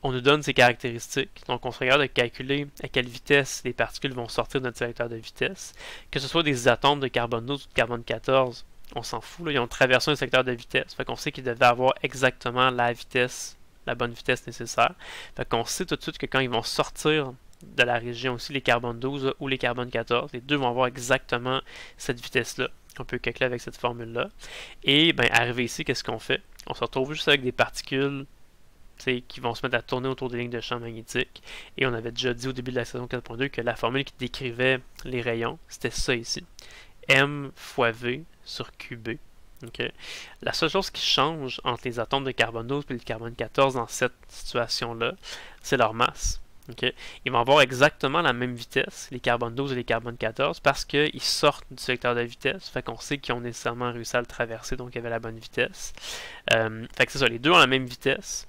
On nous donne ses caractéristiques. Donc, on se regarde de calculer à quelle vitesse les particules vont sortir de notre secteur de vitesse. Que ce soit des atomes de carbone 12 ou de carbone 14. On s'en fout, là, ils ont traversé un secteur de vitesse. Fait qu'on sait qu'ils devaient avoir exactement la vitesse, la bonne vitesse nécessaire. Fait qu'on sait tout de suite que quand ils vont sortir de la région aussi, les carbone 12 ou les carbone 14, les deux vont avoir exactement cette vitesse-là. On peut calculer avec cette formule-là. Et ben, arrivé ici, qu'est-ce qu'on fait? On se retrouve juste avec des particules qui vont se mettre à tourner autour des lignes de champ magnétique. Et on avait déjà dit au début de la saison 4.2 que la formule qui décrivait les rayons, c'était ça ici. M fois V sur QB. Okay. La seule chose qui change entre les atomes de carbone 12 et le carbone 14 dans cette situation-là, c'est leur masse. Okay. Ils vont avoir exactement la même vitesse, les carbone 12 et les carbone 14, parce qu'ils sortent du secteur de vitesse. Fait qu'on sait qu'ils ont nécessairement réussi à le traverser, donc ils avaient la bonne vitesse. Fait que c'est ça, les deux ont la même vitesse.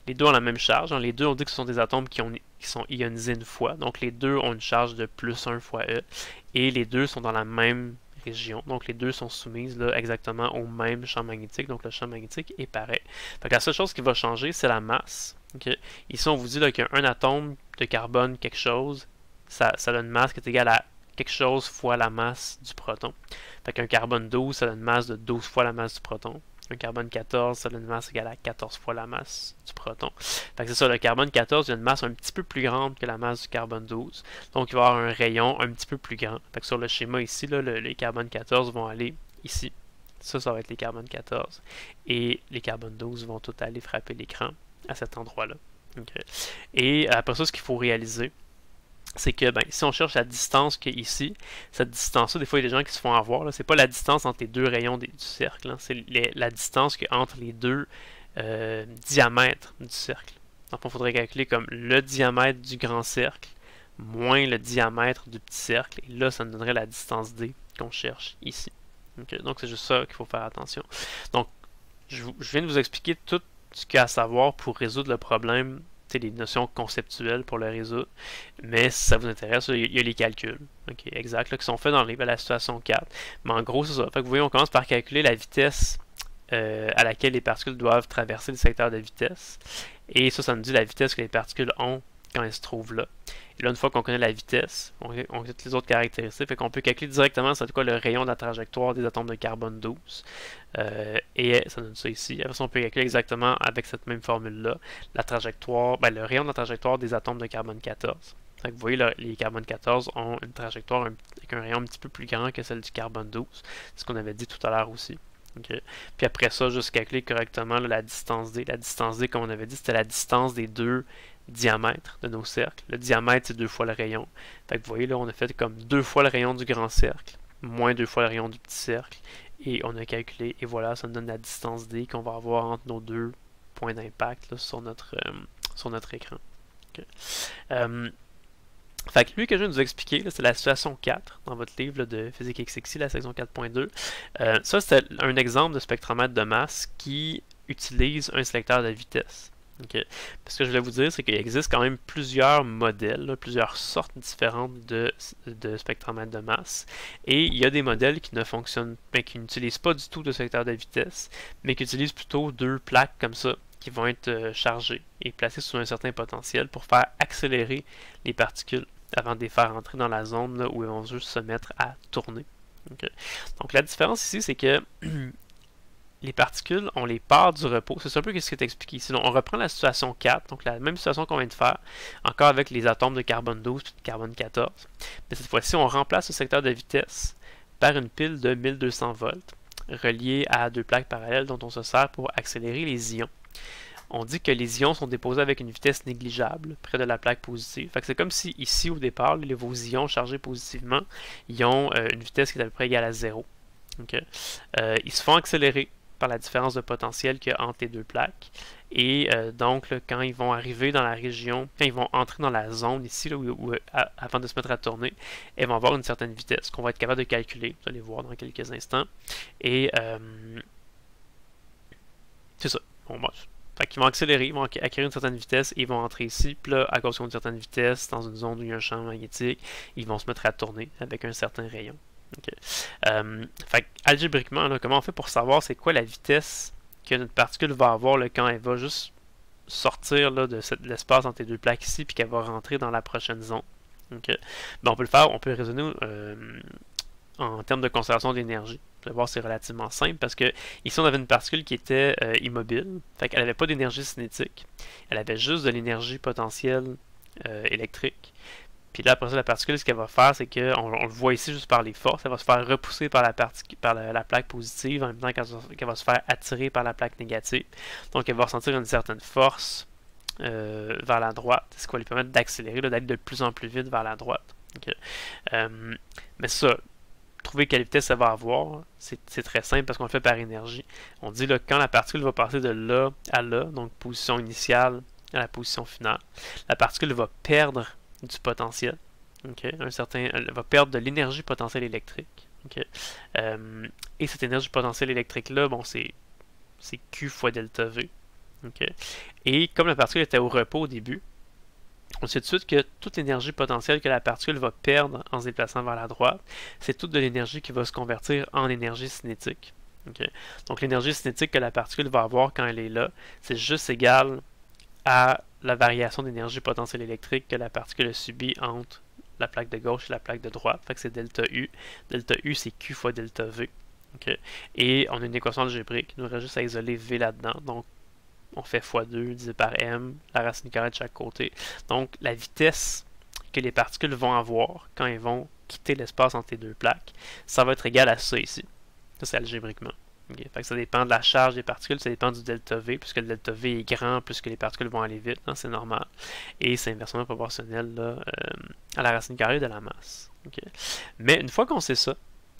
Les deux ont la même charge. Les deux, on dit que ce sont des atomes qui sont ionisés une fois. Donc les deux ont une charge de plus 1 fois E. Et les deux sont dans la même région. Donc les deux sont soumises là, exactement au même champ magnétique. Donc le champ magnétique est pareil. Fait que la seule chose qui va changer, c'est la masse. Okay? Ici, on vous dit qu'il y a un atome de carbone quelque chose. Ça a une masse qui est égale à quelque chose fois la masse du proton. Fait qu'un carbone 12, ça a une masse de 12 fois la masse du proton. Un carbone 14, ça a une masse égale à 14 fois la masse du proton. Fait que c'est ça, le carbone 14 a une masse un petit peu plus grande que la masse du carbone 12. Donc il va avoir un rayon un petit peu plus grand. Fait que sur le schéma ici, là, les carbone 14 vont aller ici. Ça va être les carbone 14. Et les carbone 12 vont tout aller frapper l'écran à cet endroit-là. Okay. Et après ça, ce qu'il faut réaliser, c'est que ben, si on cherche la distance qu'il y a ici, cette distance-là, des fois, il y a des gens qui se font avoir. C'est pas la distance entre les deux rayons du cercle. Hein, c'est la distance qu'il y a entre les deux diamètres du cercle. Donc, il faudrait calculer comme le diamètre du grand cercle moins le diamètre du petit cercle. Et là, ça nous donnerait la distance D qu'on cherche ici. Okay, donc, c'est juste ça qu'il faut faire attention. Donc, je viens de vous expliquer tout ce qu'il y a à savoir pour résoudre le problème, des notions conceptuelles pour le résoudre. Mais si ça vous intéresse, il y a les calculs exacts là, qui sont faits dans la situation 4. Mais en gros, c'est ça. Fait que vous voyez, on commence par calculer la vitesse à laquelle les particules doivent traverser le secteur de vitesse. Et ça nous dit la vitesse que les particules ont quand elles se trouvent là. Et là, une fois qu'on connaît la vitesse, on a toutes les autres caractéristiques, fait qu'on peut calculer directement c'est quoi le rayon de la trajectoire des atomes de carbone 12. Et ça donne ça ici. Après ça, on peut calculer exactement avec cette même formule-là la trajectoire, le rayon de la trajectoire des atomes de carbone 14. Fait que vous voyez, là, les carbone 14 ont une trajectoire avec un rayon un petit peu plus grand que celle du carbone 12. C'est ce qu'on avait dit tout à l'heure aussi. Okay. Puis après ça, juste calculer correctement là, la distance D. La distance D, comme on avait dit, c'était la distance des deux diamètres de nos cercles. Le diamètre, c'est 2 fois le rayon. Fait que vous voyez, là, on a fait comme 2 fois le rayon du grand cercle, moins 2 fois le rayon du petit cercle. Et on a calculé, et voilà, ça nous donne la distance D qu'on va avoir entre nos deux points d'impact sur notre écran. Okay. Fait que lui que je viens de vous expliquer, c'est la situation 4 dans votre livre là, de Physique XXI, la section 4.2. Ça, c'est un exemple de spectromètre de masse qui utilise un sélecteur de vitesse. Okay. Ce que je voulais vous dire, c'est qu'il existe quand même plusieurs modèles, là, plusieurs sortes différentes de spectromètres de masse. Et il y a des modèles qui ne fonctionnent, qui n'utilisent pas du tout de sélecteur de vitesse, mais qui utilisent plutôt deux plaques comme ça, qui vont être chargées et placées sous un certain potentiel pour faire accélérer les particules avant de les faire entrer dans la zone là, où elles vont juste se mettre à tourner. Okay. Donc la différence ici, c'est que les particules, on les part du repos. C'est un peu ce qui est expliqué ici. Donc, on reprend la situation 4, donc la même situation qu'on vient de faire, encore avec les atomes de carbone 12 et de carbone 14. Mais cette fois-ci, on remplace le secteur de vitesse par une pile de 1200 volts reliée à deux plaques parallèles dont on se sert pour accélérer les ions. On dit que les ions sont déposés avec une vitesse négligeable près de la plaque positive. Fait que c'est comme si ici, au départ, vos ions chargés positivement, ils ont une vitesse qui est à peu près égale à 0. Okay. Ils se font accélérer par la différence de potentiel qu'il y a entre les deux plaques. Et donc, là, quand ils vont arriver dans la région, quand ils vont entrer dans la zone ici, là, avant de se mettre à tourner, elles vont avoir une certaine vitesse qu'on va être capable de calculer. Vous allez voir dans quelques instants. Et c'est ça. Bon, fait qu'ils vont accélérer, ils vont acquérir une certaine vitesse et ils vont entrer ici. Puis là, à cause d'une certaine vitesse, dans une zone où il y a un champ magnétique, ils vont se mettre à tourner avec un certain rayon. Okay. Fait algébriquement, là, comment on fait pour savoir c'est quoi la vitesse que notre particule va avoir là, quand elle va juste sortir là, de l'espace entre les deux plaques ici puis qu'elle va rentrer dans la prochaine zone. Okay. Ben, on peut le faire, on peut raisonner en termes de conservation d'énergie. Vous allez voir, c'est relativement simple parce que ici, on avait une particule qui était immobile, fait qu'elle n'avait pas d'énergie cinétique, elle avait juste de l'énergie potentielle électrique. Puis là, après ça, la particule, ce qu'elle va faire, c'est qu'on le voit ici juste par les forces, elle va se faire repousser par la plaque positive en même temps qu'elle va se faire attirer par la plaque négative. Donc, elle va ressentir une certaine force vers la droite, ce qui va lui permettre d'accélérer, d'aller de plus en plus vite vers la droite. Okay. Mais ça, trouver quelle vitesse ça va avoir, c'est très simple parce qu'on le fait par énergie. On dit là, quand la particule va passer de là à là, donc position initiale à la position finale, la particule va perdre du potentiel. Okay. Elle va perdre de l'énergie potentielle électrique. Okay. Et cette énergie potentielle électrique-là, bon, c'est Q fois delta V. Okay. Et comme la particule était au repos au début, on sait tout de suite que toute l'énergie potentielle que la particule va perdre en se déplaçant vers la droite, c'est toute de l'énergie qui va se convertir en énergie cinétique. Okay. Donc l'énergie cinétique que la particule va avoir quand elle est là, c'est juste égal à la variation d'énergie potentielle électrique que la particule a subie entre la plaque de gauche et la plaque de droite. Fait que c'est delta U. Delta U, c'est Q fois delta V. Okay. Et on a une équation algébrique. Il nous reste juste à isoler V là-dedans. Donc, on fait x2 divisé par M, la racine carrée de chaque côté. Donc, la vitesse que les particules vont avoir quand elles vont quitter l'espace entre les deux plaques, ça va être égal à ça ici. Ça, c'est algébriquement. Okay. Fait que ça dépend de la charge des particules, ça dépend du delta V, puisque le delta V est grand, plus que les particules vont aller vite, hein, c'est normal. Et c'est inversement proportionnel là, à la racine carrée de la masse. Okay. Mais une fois qu'on sait ça,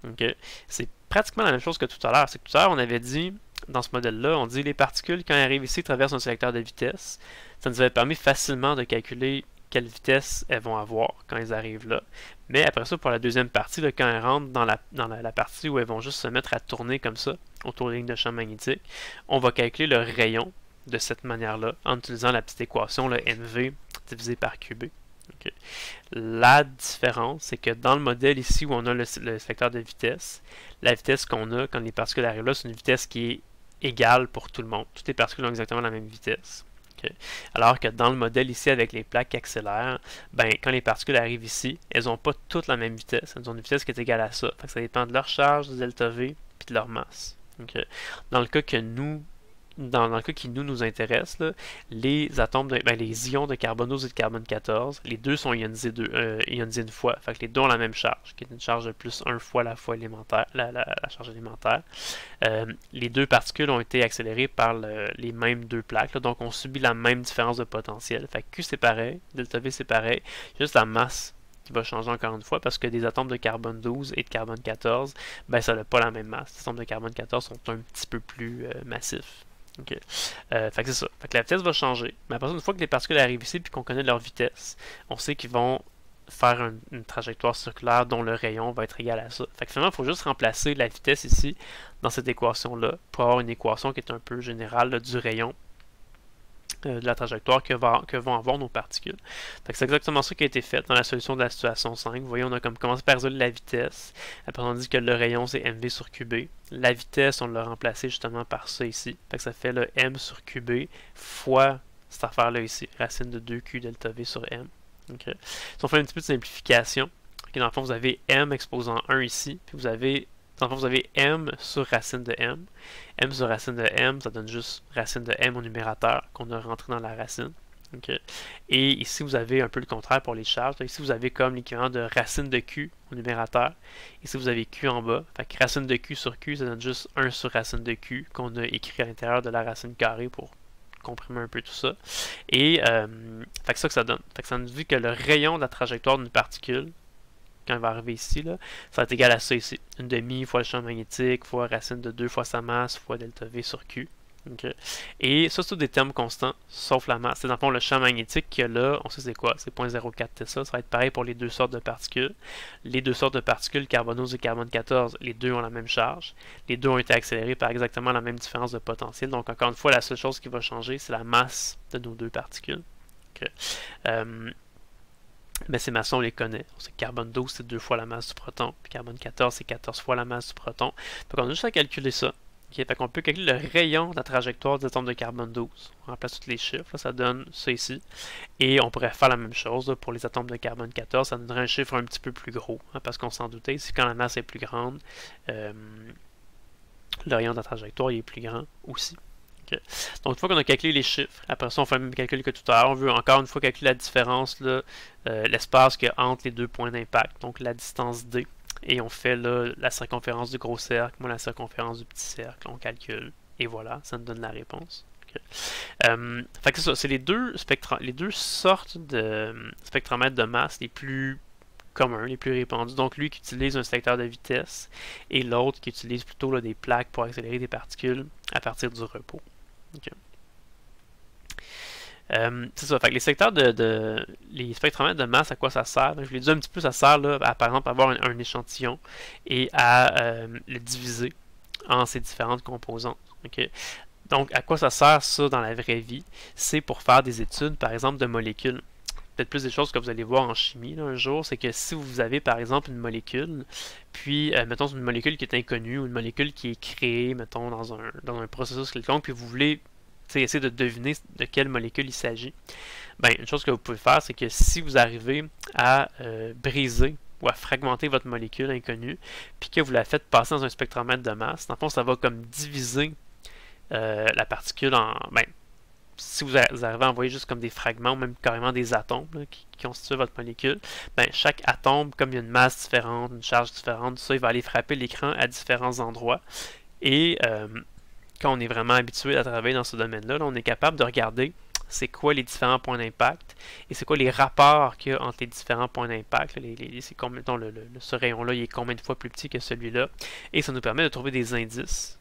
okay, c'est pratiquement la même chose que tout à l'heure. C'est que tout à l'heure, on avait dit, dans ce modèle-là, on dit les particules, quand elles arrivent ici, traversent un sélecteur de vitesse. Ça nous avait permis facilement de calculer quelle vitesse elles vont avoir quand elles arrivent là. Mais après ça, pour la deuxième partie, là, quand elles rentrent dans la partie où elles vont juste se mettre à tourner comme ça, autour des lignes de champ magnétique, on va calculer le rayon de cette manière-là, en utilisant la petite équation, le NV divisé par QB. Okay. La différence, c'est que dans le modèle ici où on a le sélecteur de vitesse, la vitesse qu'on a quand les particules arrivent là, c'est une vitesse qui est égale pour tout le monde. Toutes les particules ont exactement la même vitesse. Okay. Alors que dans le modèle ici avec les plaques qui accélèrent, ben, quand les particules arrivent ici, elles n'ont pas toutes la même vitesse. Elles ont une vitesse qui est égale à ça. Fait que ça dépend de leur charge, du delta V, puis de leur masse. Okay. Dans le cas que nous dans le cas qui nous intéresse, là, les atomes les ions de carbone 12 et de carbone 14, les deux sont ionisés, ionisés une fois. Fait que les deux ont la même charge, qui est une charge de plus 1 fois la fois élémentaire, la charge élémentaire. Les deux particules ont été accélérées par les mêmes deux plaques, là, donc on subit la même différence de potentiel. Fait que Q c'est pareil, delta V c'est pareil, juste la masse qui va changer encore une fois parce que des atomes de carbone 12 et de carbone 14, ben ça n'a pas la même masse. Les atomes de carbone 14 sont un petit peu plus massifs. Okay. Fait que c'est ça. Fait que la vitesse va changer. Mais après, une fois que les particules arrivent ici et qu'on connaît leur vitesse, on sait qu'ils vont faire une trajectoire circulaire dont le rayon va être égal à ça. Fait que finalement, il faut juste remplacer la vitesse ici dans cette équation-là pour avoir une équation qui est un peu générale là, du rayon de la trajectoire que vont avoir nos particules. C'est exactement ça qui a été fait dans la solution de la situation 5. Vous voyez, on a comme commencé par résoudre la vitesse. Après, on dit que le rayon, c'est mv sur qb. La vitesse, on l'a remplacé justement par ça ici. Fait que ça fait le m sur qb fois cette affaire-là ici, racine de 2q delta v sur m. Okay. Si on fait un petit peu de simplification, okay, dans le fond, vous avez m exposant 1 ici, puis vous avez dans le fond, vous avez m sur racine de m. M sur racine de m, ça donne juste racine de m au numérateur qu'on a rentré dans la racine. Okay. Et ici, vous avez un peu le contraire pour les charges. Ici, vous avez comme l'équivalent de racine de q au numérateur. Ici, vous avez q en bas. Fait que racine de q sur q, ça donne juste 1 sur racine de q qu'on a écrit à l'intérieur de la racine carrée pour comprimer un peu tout ça. Et fait que ça donne. Fait que ça nous dit que le rayon de la trajectoire d'une particule, quand il va arriver ici, là, ça va être égal à ça ici. Une demi fois le champ magnétique, fois racine de 2 fois sa masse, fois delta V sur Q. Okay. Et ça, c'est tous des termes constants, sauf la masse. C'est dans le fond le champ magnétique qu'il y a là, on sait c'est quoi, c'est 0.04 Tesla. Ça va être pareil pour les deux sortes de particules. Les deux sortes de particules, carbone 12 et carbone 14, les deux ont la même charge. Les deux ont été accélérés par exactement la même différence de potentiel. Donc encore une fois, la seule chose qui va changer, c'est la masse de nos deux particules. Okay. Mais ces masses, on les connaît. On sait que carbone 12, c'est 2 fois la masse du proton. Puis carbone 14, c'est 14 fois la masse du proton. Donc on a juste à calculer ça. Okay? Fait qu'on peut calculer le rayon de la trajectoire des atomes de carbone 12. On remplace tous les chiffres. Là, ça donne ça ici. Et on pourrait faire la même chose là, pour les atomes de carbone 14. Ça donnerait un chiffre un petit peu plus gros. Hein, parce qu'on s'en doutait. Si quand la masse est plus grande, le rayon de la trajectoire il est plus grand aussi. Okay. Donc, une fois qu'on a calculé les chiffres, après ça, on fait le même calcul que tout à l'heure. On veut encore une fois calculer la différence, l'espace qu'il y a entre les deux points d'impact, donc la distance D. Et on fait là, la circonférence du gros cercle, moi la circonférence du petit cercle. On calcule. Et voilà, ça nous donne la réponse. Okay. Fait que c'est ça, c'est les deux sortes de spectromètres de masse les plus communs, les plus répandus. Donc lui qui utilise un sélecteur de vitesse et l'autre qui utilise plutôt là, des plaques pour accélérer des particules à partir du repos. Okay. C'est ça, fait que les secteurs les spectromètres de masse, à quoi ça sert? Je vous l'ai dit un petit peu, ça sert là, à, par exemple, avoir un échantillon et à le diviser en ses différentes composantes. Okay? Donc, à quoi ça sert ça dans la vraie vie? C'est pour faire des études, par exemple, de molécules. Peut-être plus des choses que vous allez voir en chimie là, un jour, c'est que si vous avez par exemple une molécule, puis mettons une molécule qui est inconnue ou une molécule qui est créée, mettons, dans un processus quelconque, puis vous voulez essayer de deviner de quelle molécule il s'agit, ben, une chose que vous pouvez faire, c'est que si vous arrivez à briser ou à fragmenter votre molécule inconnue, puis que vous la faites passer dans un spectromètre de masse, dans le fond, ça va comme diviser la particule en... Ben, si vous arrivez à envoyer juste comme des fragments, ou même carrément des atomes là, qui constituent votre molécule, ben, chaque atome, comme il y a une masse différente, une charge différente, tout ça, il va aller frapper l'écran à différents endroits. Et quand on est vraiment habitué à travailler dans ce domaine-là, là, on est capable de regarder c'est quoi les différents points d'impact et c'est quoi les rapports qu'il y a entre les différents points d'impact. Ce rayon-là, il est combien de fois plus petit que celui-là. Et ça nous permet de trouver des indices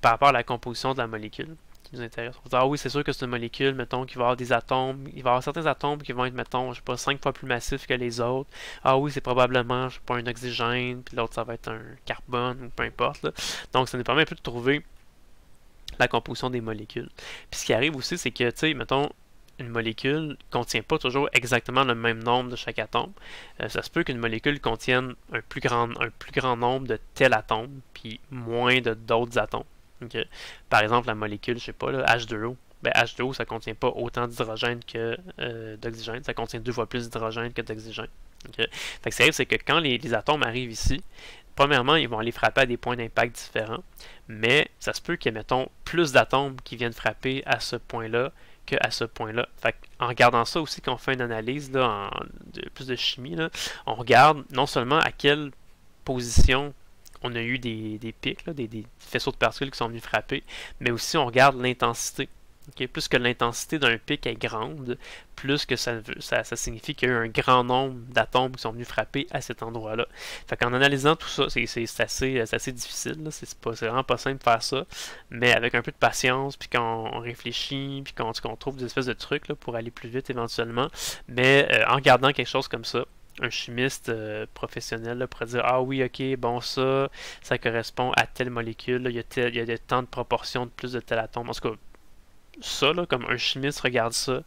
par rapport à la composition de la molécule qui nous intéresse. On va dire, ah oui, c'est sûr que c'est une molécule, mettons, qui va avoir des atomes. Il va y avoir certains atomes qui vont être, mettons, je sais pas, 5 fois plus massifs que les autres. Ah oui, c'est probablement, je sais pas, un oxygène, puis l'autre, ça va être un carbone, ou peu importe. Là. Donc, ça nous permet un peu de trouver la composition des molécules. Puis ce qui arrive aussi, c'est que, tu sais, mettons, une molécule ne contient pas toujours exactement le même nombre de chaque atome. Ça se peut qu'une molécule contienne un plus grand nombre de tels atomes, puis moins de d'autres atomes. Okay. Par exemple, la molécule, je sais pas, là, H2O. Ben, H2O, ça contient pas autant d'hydrogène que d'oxygène. Ça contient 2 fois plus d'hydrogène que d'oxygène. Okay. Fait que ce qui arrive, c'est que quand les atomes arrivent ici, premièrement, ils vont aller frapper à des points d'impact différents, mais ça se peut qu'il y ait, mettons, plus d'atomes qui viennent frapper à ce point-là qu'à ce point-là. Fait en regardant ça aussi, quand on fait une analyse là, plus de chimie, là, on regarde non seulement à quelle position on a eu des pics, là, des faisceaux de particules qui sont venus frapper, mais aussi on regarde l'intensité. Okay? Plus que l'intensité d'un pic est grande, plus que ça signifie qu'il y a eu un grand nombre d'atomes qui sont venus frapper à cet endroit-là. Fait qu'en analysant tout ça, c'est assez difficile, c'est vraiment pas simple de faire ça, mais avec un peu de patience, puis quand on réfléchit, puis qu'on trouve des espèces de trucs là, pour aller plus vite éventuellement, mais en regardant quelque chose comme ça, un chimiste professionnel là, pourrait dire ah oui, ok, bon, ça correspond à telle molécule, là, il y a tant de proportions de plus de tel atome. En tout cas, ça, là, comme un chimiste regarde ça,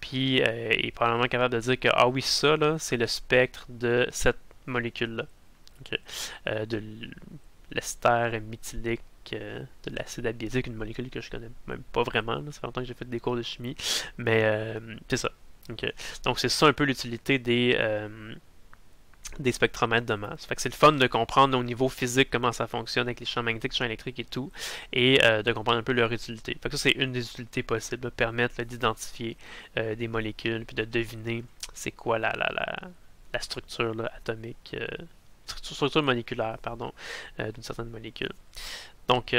puis est probablement capable de dire que ah oui, ça, là, c'est le spectre de cette molécule-là. Okay. De l'ester méthylique, de l'acide abésique, une molécule que je connais même pas vraiment. Là, ça fait longtemps que j'ai fait des cours de chimie, mais c'est ça. Okay. Donc c'est ça un peu l'utilité des spectromètres de masse. Fait que c'est le fun de comprendre au niveau physique comment ça fonctionne avec les champs magnétiques, les champs électriques et tout, et de comprendre un peu leur utilité. Fait que ça, c'est une des utilités possibles, permettre d'identifier des molécules, puis de deviner c'est quoi la structure là, atomique, structure moléculaire, pardon, d'une certaine molécule. Donc,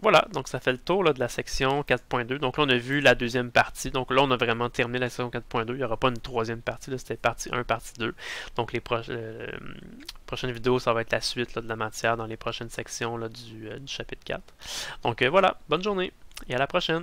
voilà, donc ça fait le tour là, de la section 4.2. Donc là, on a vu la deuxième partie. Donc là, on a vraiment terminé la section 4.2. Il n'y aura pas une troisième partie. C'était partie 1, partie 2. Donc les prochaines vidéos, ça va être la suite là, de la matière dans les prochaines sections là, du chapitre 4. Donc voilà, bonne journée et à la prochaine.